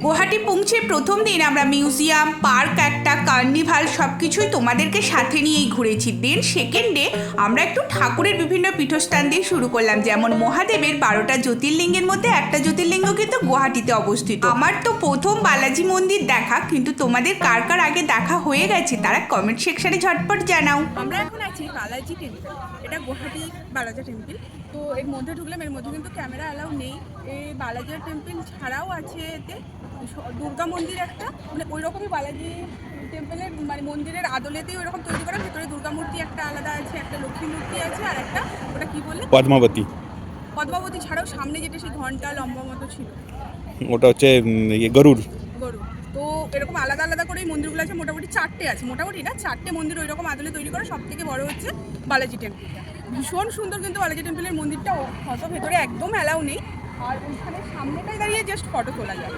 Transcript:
গুয়াহাটি পৌঁছে প্রথম দিন আমরা মিউজিয়াম, পার্ক, একটা কার্নিভাল সব কিছুই তোমাদেরকে সাথে নিয়েই ঘুরেছি। দেন সেকেন্ডে আমরা একটু ঠাকুরের বিভিন্ন পীঠস্থান দিয়ে শুরু করলাম, যেমন মহাদেবের 12টা জ্যোতির্লিঙ্গের মধ্যে একটা জ্যোতির্লিঙ্গ কিন্তু গুয়াহাটিতে অবস্থিত। আমার তো প্রথম বালাজি মন্দির দেখা, কিন্তু তোমাদের কার কার আগে দেখা হয়ে গেছে তারা কমেন্ট সেকশনে ঝটপট জানাও। আমরা এখন আছি বালাজি টেম্পল। এটা গুয়াহাটি বালাজি টেম্পল। তো এর মধ্যে ঢুকলাম, এর মধ্যে কিন্তু ক্যামেরা অ্যালাউ নেই। এই বালাজি টেম্পল ছাড়াও আছে এতে দুর্গা মন্দির একটা, মানে ওই রকমই বালাজি টেম্পলের মানে মন্দিরের আদলেতেই ওইরকম তৈরি করা। ভেতরে দুর্গা মূর্তি একটা আলাদা আছে, একটা লক্ষ্মী মূর্তি আছে, আর একটা ওটা কি বললে পদ্মাবতী। পদ্মাবতী ছাড়াও সামনে যেটা সেই ঘন্টা লম্বা মতো ছিল ওটা হচ্ছে গরুর। গরু। তো এরকম আলাদা আলাদা করে এই মন্দিরগুলো আছে, মোটামুটি 4টে আছে, মোটামুটি না 4টে মন্দির ওই রকম আদলে তৈরি করা। সব থেকে বড় হচ্ছে বালাজি টেম্পলটা, ভীষণ সুন্দর। কিন্তু বালাজি টেম্পলের মন্দিরটা হয়তো ভেতরে একদম অ্যালাউ নেই, আর ওইখানে সামনেটাই দাঁড়িয়ে জাস্ট ফটো তোলা যায়।